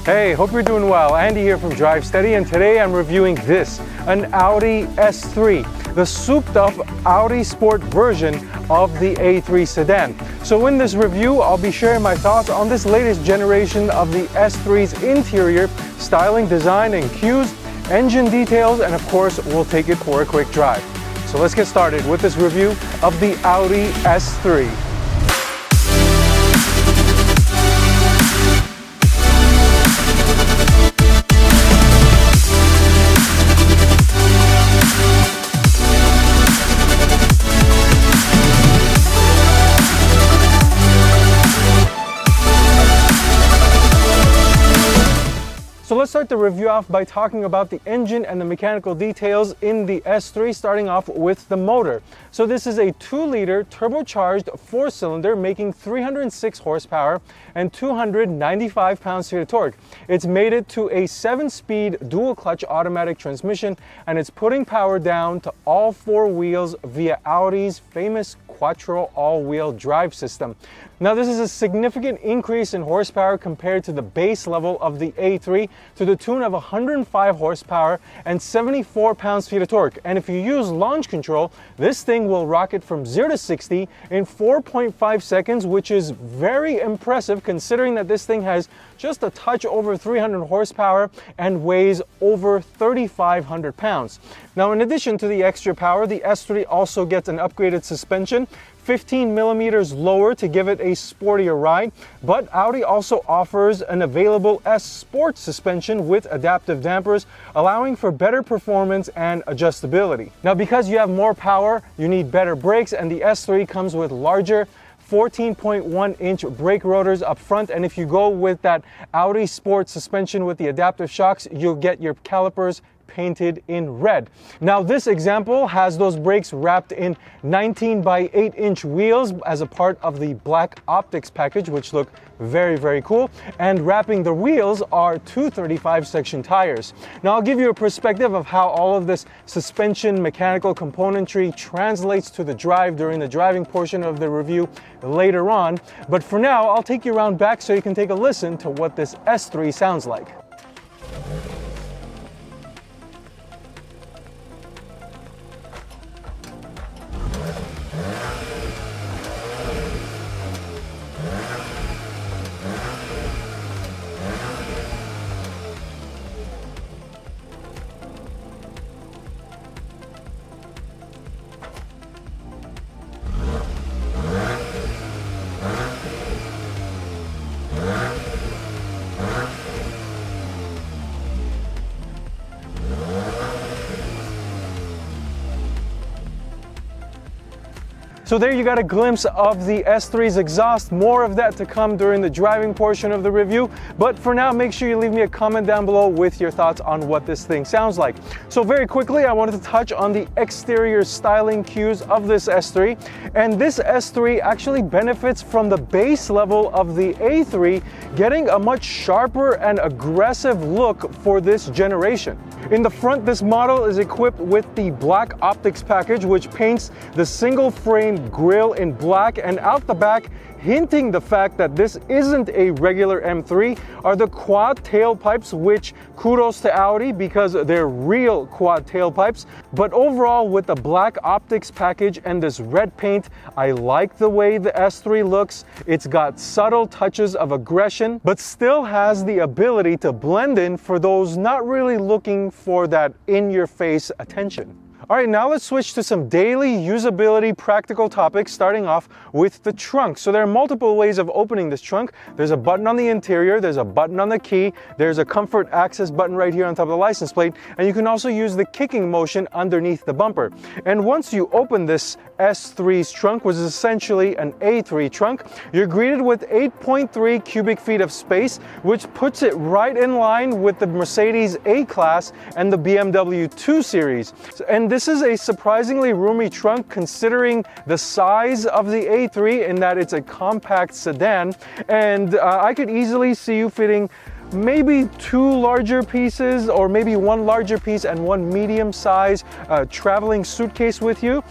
Hey, hope you're doing well. Andy here from Drive Steady, and today I'm reviewing this, an Audi S3, the souped up Audi Sport version of the A3 sedan. So in this review, I'll be sharing my thoughts on this latest generation of the S3's interior, styling, design, and cues, engine details, and of course, we'll take it for a quick drive. So let's get started with this review of the Audi S3. So let's start the review off by talking about the engine and the mechanical details in the S3, starting off with the motor. So this is a 2-liter turbocharged 4-cylinder making 306 horsepower and 295 pounds-feet of torque. It's mated to a 7-speed dual-clutch automatic transmission, and it's putting power down to all 4 wheels via Audi's famous Quattro all-wheel drive system. Now this is a significant increase in horsepower compared to the base level of the A3, to the tune of 105 horsepower and 74 pounds-feet of torque. And if you use launch control, this thing will rocket from 0 to 60 in 4.5 seconds, which is very impressive considering that this thing has just a touch over 300 horsepower and weighs over 3,500 pounds. Now, in addition to the extra power, the S3 also gets an upgraded suspension, 15 millimeters lower to give it a sportier ride, but Audi also offers an available S Sport suspension with adaptive dampers, allowing for better performance and adjustability. Now, because you have more power, you need better brakes, and the S3 comes with larger 14.1-inch brake rotors up front, and if you go with that Audi Sport suspension with the adaptive shocks, you'll get your calipers painted in red. Now this example has those brakes wrapped in 19 by 8-inch wheels as a part of the black optics package, which look very, very cool. And wrapping the wheels are 235 section tires. Now I'll give you a perspective of how all of this suspension mechanical componentry translates to the drive during the driving portion of the review later on. But for now, I'll take you around back so you can take a listen to what this S3 sounds like. So there you got a glimpse of the S3's exhaust. More of that to come during the driving portion of the review. But for now, make sure you leave me a comment down below with your thoughts on what this thing sounds like. So very quickly, I wanted to touch on the exterior styling cues of this S3. And this S3 actually benefits from the base level of the A3, getting a much sharper and aggressive look for this generation. In the front, this model is equipped with the black optics package, which paints the single frame grille in black, and out the back, hinting the fact that this isn't a regular M3, are the quad tailpipes, which kudos to Audi because they're real quad tailpipes. But overall, with the black optics package and this red paint, I like the way the S3 looks. It's got subtle touches of aggression, but still has the ability to blend in for those not really looking for that in-your-face attention. All right, now let's switch to some daily usability practical topics, starting off with the trunk. So there are multiple ways of opening this trunk. There's a button on the interior, there's a button on the key, there's a comfort access button right here on top of the license plate, and you can also use the kicking motion underneath the bumper. And once you open this S3's trunk, which is essentially an A3 trunk, you're greeted with 8.3 cubic feet of space, which puts it right in line with the Mercedes A-Class and the BMW 2 Series. And this is a surprisingly roomy trunk considering the size of the A3, in that it's a compact sedan, and I could easily see you fitting maybe 2 larger pieces, or maybe 1 larger piece and 1 medium size traveling suitcase with you.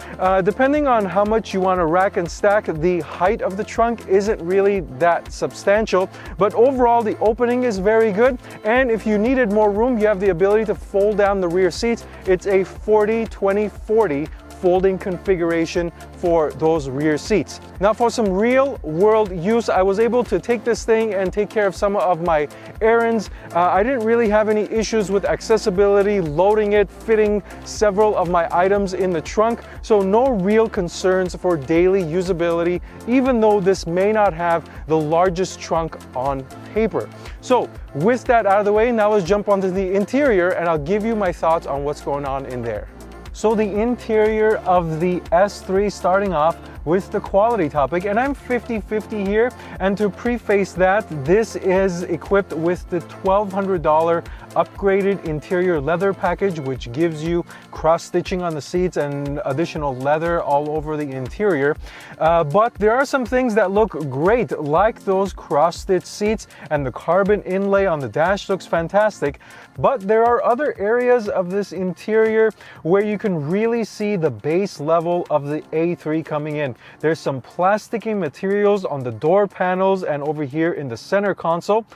Depending on how much you want to rack and stack, the height of the trunk isn't really that substantial, but overall the opening is very good. And if you needed more room, you have the ability to fold down the rear seats. It's a 40-20-40 folding configuration for those rear seats. Now for some real world use, I was able to take this thing and take care of some of my errands. I didn't really have any issues with accessibility, loading it, fitting several of my items in the trunk, so no real concerns for daily usability, even though this may not have the largest trunk on paper. So with that out of the way, now let's jump onto the interior and I'll give you my thoughts on what's going on in there. So the interior of the S3, starting off with the quality topic, and I'm 50-50 here, and to preface that, this is equipped with the $1,200 upgraded interior leather package, which gives you cross stitching on the seats and additional leather all over the interior. But there are some things that look great, like those cross stitch seats, and the carbon inlay on the dash looks fantastic. But there are other areas of this interior where you can really see the base level of the A3 coming in. There's some plasticky materials on the door panels and over here in the center console.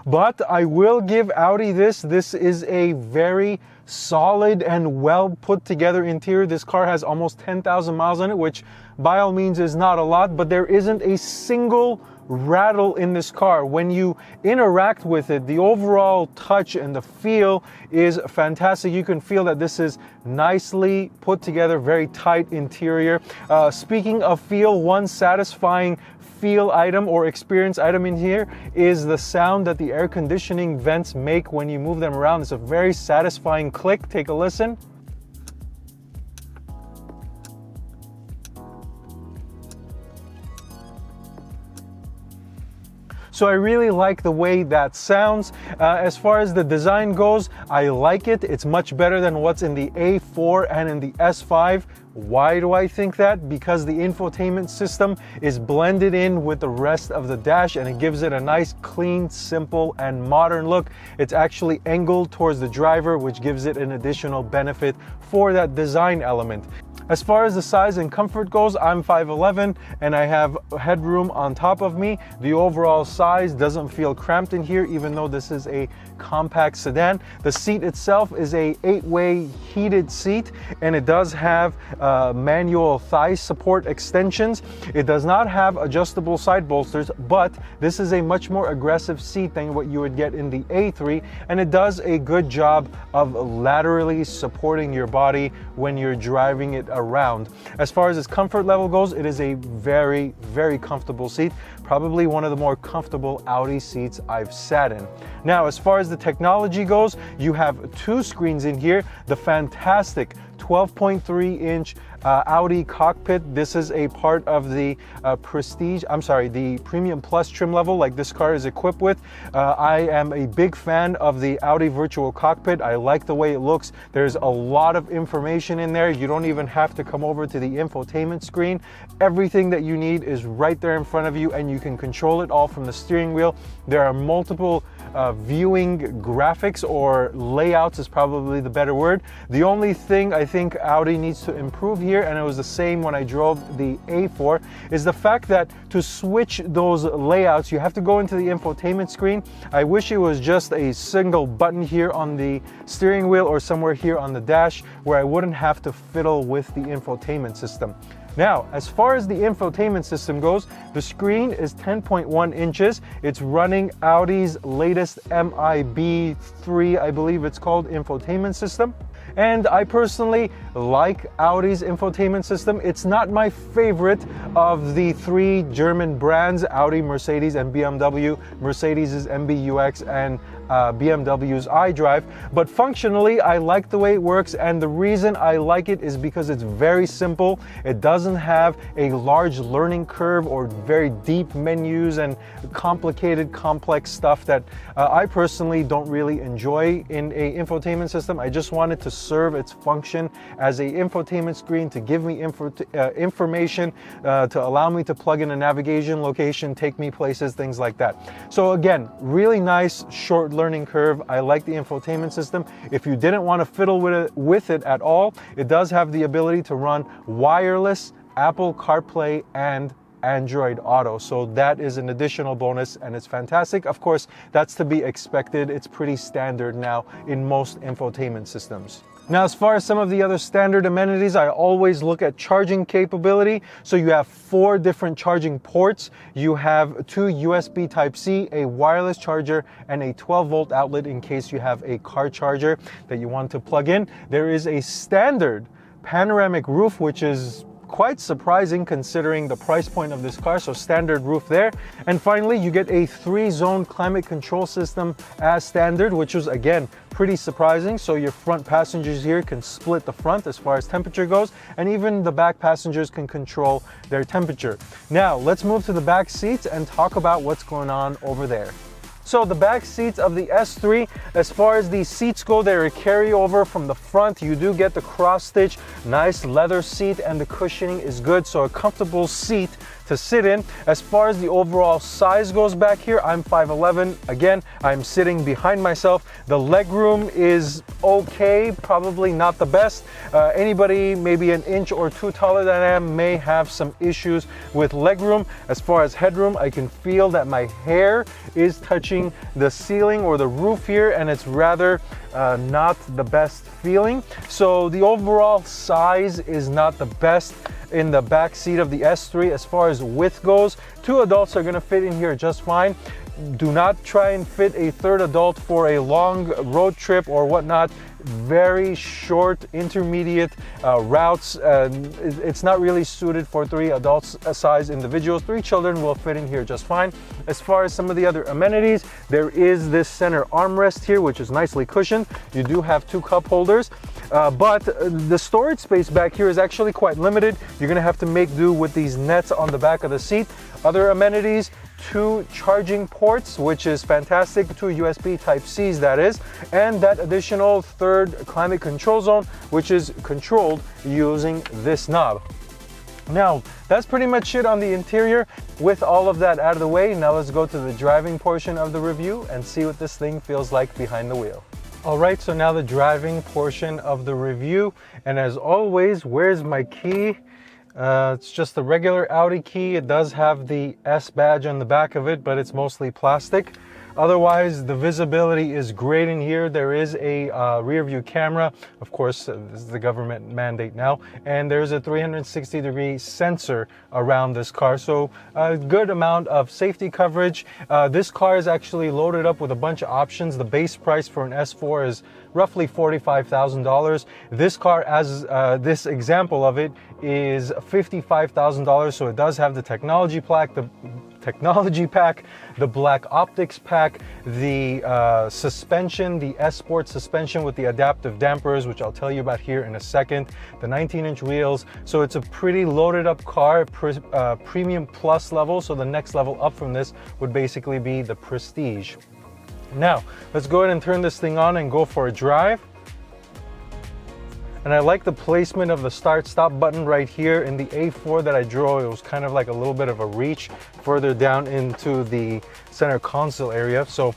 But I will give Audi this. This is a very solid and well put together interior. This car has almost 10,000 miles on it, which by all means is not a lot, but there isn't a single rattle in this car. When you interact with it, the overall touch and the feel is fantastic. You can feel that this is nicely put together, very tight interior. Speaking of feel, one satisfying feel item or experience item in here is the sound that the air conditioning vents make when you move them around. It's a very satisfying click. Take a listen. So I really like the way that sounds. As far as the design goes, I like it. It's much better than what's in the A4 and in the S5. Why do I think that? Because the infotainment system is blended in with the rest of the dash and it gives it a nice, clean, simple, and modern look. It's actually angled towards the driver, which gives it an additional benefit for that design element. As far as the size and comfort goes, I'm 5'11" and I have headroom on top of me. The overall size doesn't feel cramped in here, even though this is a compact sedan. The seat itself is a 8-way heated seat, and it does have manual thigh support extensions. It does not have adjustable side bolsters, but this is a much more aggressive seat than what you would get in the A3, and it does a good job of laterally supporting your body when you're driving it around. As far as its comfort level goes, it is a very, very comfortable seat. Probably one of the more comfortable Audi seats I've sat in. Now, as far as the technology goes, you have 2 screens in here. The fantastic 12.3-inch Audi cockpit. This is a part of the the Premium Plus trim level like this car is equipped with. I am a big fan of the Audi virtual cockpit. I like the way it looks. There's a lot of information in there. You don't even have to come over to the infotainment screen. Everything that you need is right there in front of you, and you can control it all from the steering wheel. There are multiple viewing graphics, or layouts is probably the better word. The only thing I think Audi needs to improve here, and it was the same when I drove the A4, is the fact that to switch those layouts, you have to go into the infotainment screen. I wish it was just a single button here on the steering wheel or somewhere here on the dash where I wouldn't have to fiddle with the infotainment system. Now, as far as the infotainment system goes, the screen is 10.1 inches. It's running Audi's latest MIB3, I believe it's called, infotainment system. And I personally like Audi's infotainment system. It's not my favorite of the 3 German brands, Audi, Mercedes, and BMW. Mercedes is MBUX and BMW's iDrive, but functionally I like the way it works, and the reason I like it is because it's very simple. It doesn't have a large learning curve or very deep menus and complicated, complex stuff that I personally don't really enjoy in a infotainment system. I just want it to serve its function as a infotainment screen, to give me information, to allow me to plug in a navigation, location, take me places, things like that. So again, really nice short learning curve. I like the infotainment system. If you didn't want to fiddle with it at all, it does have the ability to run wireless Apple CarPlay and Android Auto, so that is an additional bonus, and it's fantastic. Of course, that's to be expected. It's pretty standard now in most infotainment systems. Now, as far as some of the other standard amenities, I always look at charging capability. So you have 4 different charging ports. You have 2 USB Type-C, a wireless charger, and a 12-volt outlet in case you have a car charger that you want to plug in. There is a standard panoramic roof, which is quite surprising considering the price point of this car, so standard roof there. And finally, you get a 3-zone climate control system as standard, which was again pretty surprising. So your front passengers here can split the front as far as temperature goes, and even the back passengers can control their temperature. Now let's move to the back seats and talk about what's going on over there. So the back seats of the S3, as far as these seats go, they're a carryover from the front. You do get the cross stitch, nice leather seat, and the cushioning is good, so a comfortable seat to sit in. As far as the overall size goes back here, I'm 5'11". Again, I'm sitting behind myself. The legroom is okay, probably not the best. Anybody maybe an inch or 2 taller than I am may have some issues with legroom. As far as headroom, I can feel that my hair is touching the ceiling or the roof here, and it's rather not the best feeling. So the overall size is not the best in the back seat of the S3. As far as width goes, 2 adults are going to fit in here just fine. Do not try and fit a 3rd adult for a long road trip or whatnot. Very short, intermediate routes. It's not really suited for 3 adults size individuals. 3 children will fit in here just fine. As far as some of the other amenities, there is this center armrest here, which is nicely cushioned. You do have 2 cup holders, but the storage space back here is actually quite limited. You're gonna have to make do with these nets on the back of the seat. Other amenities, 2 charging ports, which is fantastic, 2 USB Type-Cs that is, and that additional 3rd climate control zone, which is controlled using this knob. Now, that's pretty much it on the interior. With all of that out of the way, now let's go to the driving portion of the review and see what this thing feels like behind the wheel. Alright, so now the driving portion of the review, and as always, where's my key? It's just a regular Audi key. It does have the S badge on the back of it, but it's mostly plastic. Otherwise, the visibility is great in here. There is a rear view camera. Of course, this is the government mandate now. And there's a 360-degree sensor around this car. So a good amount of safety coverage. This car is actually loaded up with a bunch of options. The base price for an S4 is roughly $45,000. This car, as this example of it, is $55,000. So it does have the technology pack, the black optics pack, the suspension, the S-Sport suspension with the adaptive dampers, which I'll tell you about here in a second, the 19-inch wheels. So it's a pretty loaded up car, premium plus level. So the next level up from this would basically be the Prestige. Now, let's go ahead and turn this thing on and go for a drive. And I like the placement of the start-stop button right here. In the A4 that I drove, it was kind of like a little bit of a reach further down into the center console area. So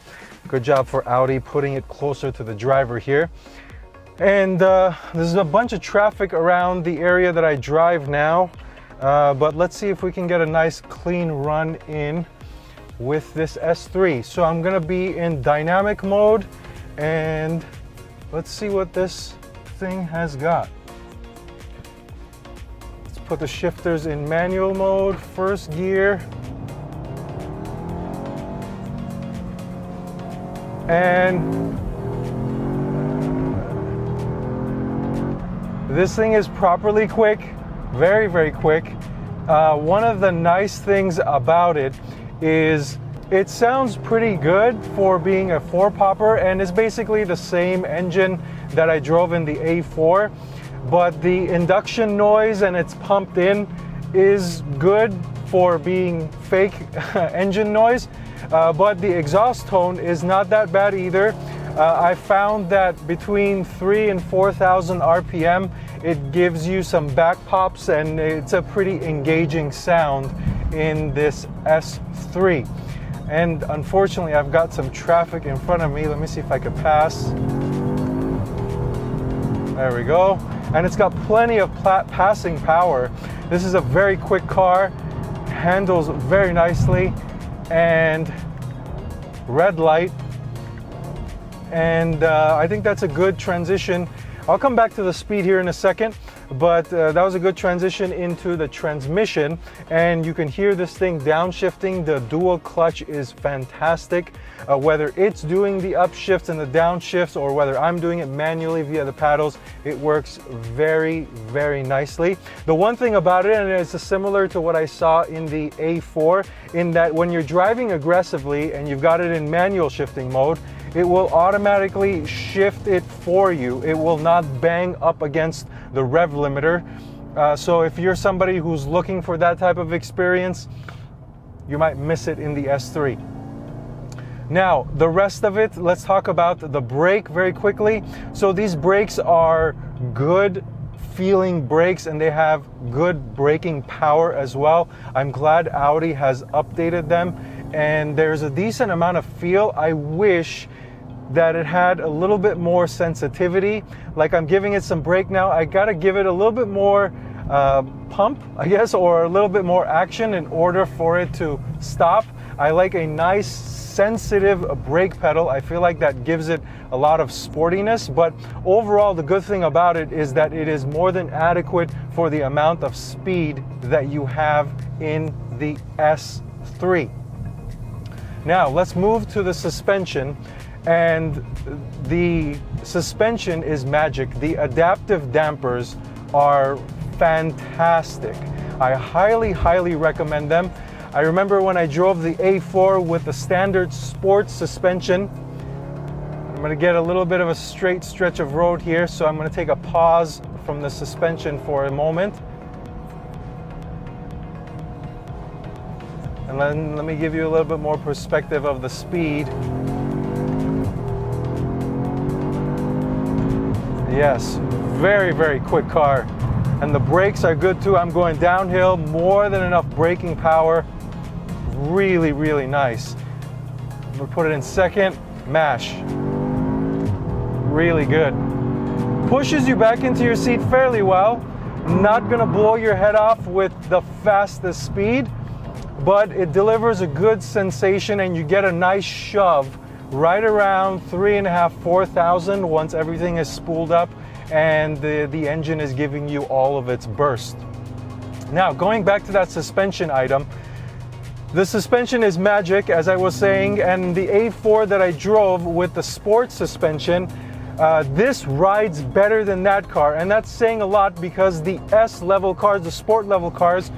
good job for Audi putting it closer to the driver here. And there's a bunch of traffic around the area that I drive now. But let's see if we can get a nice clean run in with this S3. So I'm gonna be in dynamic mode, and let's see what this thing has got. Let's put the shifters in manual mode, first gear. And this thing is properly quick, very, very quick. One of the nice things about it is It sounds pretty good for being a 4-popper, and it's basically the same engine that I drove in the A4, but the induction noise and it's pumped in is good for being fake engine noise, but the exhaust tone is not that bad either. I found that between 3,000 and 4,000 RPM, it gives you some back pops, and it's a pretty engaging sound in this S3. And unfortunately, I've got some traffic in front of me. Let me see if I could pass. There we go. And it's got plenty of passing power. This is a very quick car, handles very nicely, and red light. And I think that's a good transition. I'll come back to the speed here in a second, but that was a good transition into the transmission, and you can hear this thing downshifting. The dual clutch is fantastic, whether it's doing the upshifts and the downshifts or whether I'm doing it manually via the paddles, it works very, very nicely. The one thing about it, and it's similar to what I saw in the A4, in that when you're driving aggressively and you've got it in manual shifting mode, it will automatically shift it for you. It will not bang up against the rev limiter. So if you're somebody who's looking for that type of experience, you might miss it in the S3. Now, the rest of it, let's talk about the brake very quickly. So these brakes are good feeling brakes, and they have good braking power as well. I'm glad Audi has updated them, and there's a decent amount of feel. I wish that it had a little bit more sensitivity. Like, I'm giving it some brake now, I gotta give it a little bit more pump, I guess, or a little bit more action in order for it to stop. I like a nice sensitive brake pedal. I feel like that gives it a lot of sportiness, but overall the good thing about it is that it is more than adequate for the amount of speed that you have in the S3. Now let's move to the suspension. And the suspension is magic. The adaptive dampers are fantastic. I highly, highly recommend them. I remember when I drove the A4 with the standard sports suspension. I'm going to get a little bit of a straight stretch of road here, so I'm going to take a pause from the suspension for a moment. And then let me give you a little bit more perspective of the speed. Yes, very, very quick car. And the brakes are good too. I'm going downhill, more than enough braking power. Really, really nice. I'm gonna put it in second, mash. Really good. Pushes you back into your seat fairly well. Not gonna blow your head off with the fastest speed, but it delivers a good sensation, and you get a nice shove right around 3,500, 4,000 once everything is spooled up and the engine is giving you all of its burst. Now, going back to that suspension item, the suspension is magic, as I was saying, and the A4 that I drove with the sports suspension, this rides better than that car, and that's saying a lot because the S-level cars, the sport level cars,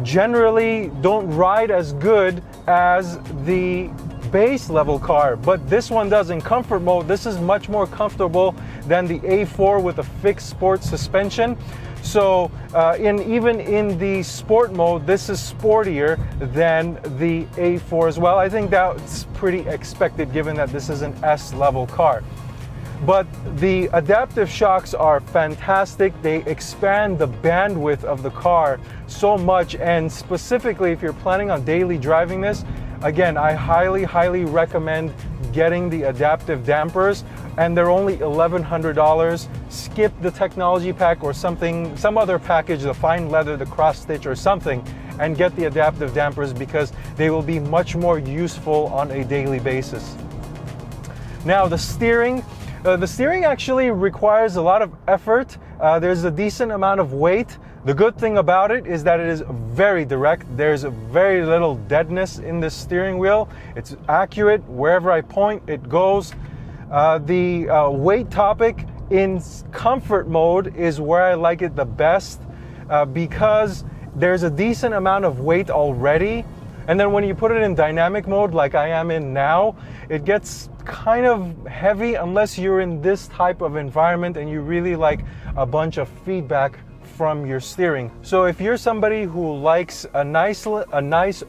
generally don't ride as good as the base level car, but this one does. In comfort mode, this is much more comfortable than the A4 with a fixed sport suspension. So even in the sport mode, this is sportier than the A4 as well. I think that's pretty expected given that this is an S level car. But the adaptive shocks are fantastic. They expand the bandwidth of the car so much, and specifically if you're planning on daily driving this, again, I highly, highly recommend getting the adaptive dampers, and they're only $1,100. Skip the technology pack or something, some other package, the fine leather, the cross stitch or something, and get the adaptive dampers because they will be much more useful on a daily basis. Now, the steering actually requires a lot of effort. There's a decent amount of weight. The good thing about it is that it is very direct. There's very little deadness in the steering wheel. It's accurate. Wherever I point, it goes. The weight topic in comfort mode is where I like it the best because there's a decent amount of weight already. And then when you put it in dynamic mode like I am in now, it gets kind of heavy unless you're in this type of environment and you really like a bunch of feedback from your steering. So if you're somebody who likes a nice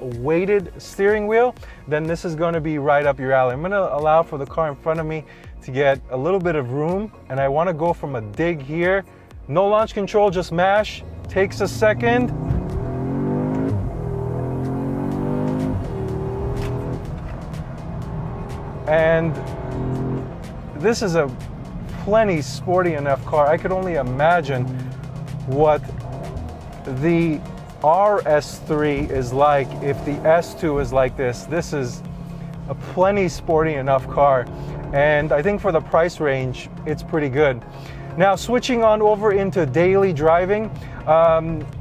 weighted steering wheel, then this is going to be right up your alley. I'm going to allow for the car in front of me to get a little bit of room, and I want to go from a dig here. No launch control, just mash. Takes a second. And this is a plenty sporty enough car. I could only imagine what the RS3 is like if the S2 is like this. This is a plenty sporty enough car, and I think for the price range, it's pretty good. Now, switching on over into daily driving,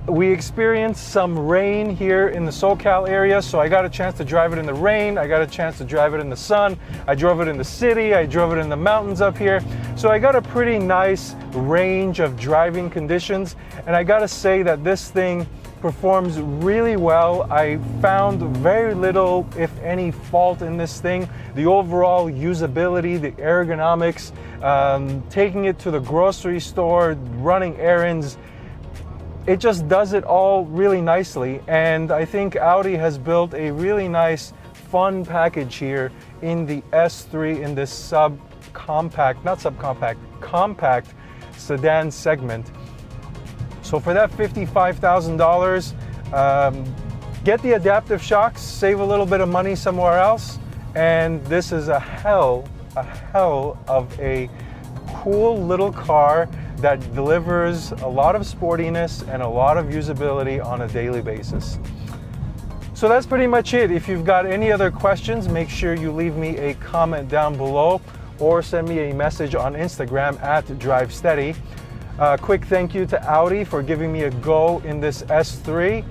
we experienced some rain here in the SoCal area, so I got a chance to drive it in the rain, I got a chance to drive it in the sun, I drove it in the city, I drove it in the mountains up here, so I got a pretty nice range of driving conditions, and I gotta say that this thing performs really well. I found very little, if any, fault in this thing. The overall usability, the ergonomics, taking it to the grocery store, running errands, it just does it all really nicely. And I think Audi has built a really nice, fun package here in the S3 in this compact sedan segment. So for that $55,000, get the adaptive shocks, save a little bit of money somewhere else, and this is a hell of a cool little car that delivers a lot of sportiness and a lot of usability on a daily basis. So that's pretty much it. If you've got any other questions, make sure you leave me a comment down below or send me a message on Instagram at DriveSteady. Quick thank you to Audi for giving me a go in this S3.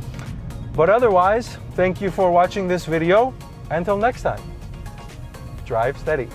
But otherwise, thank you for watching this video. Until next time, drive steady.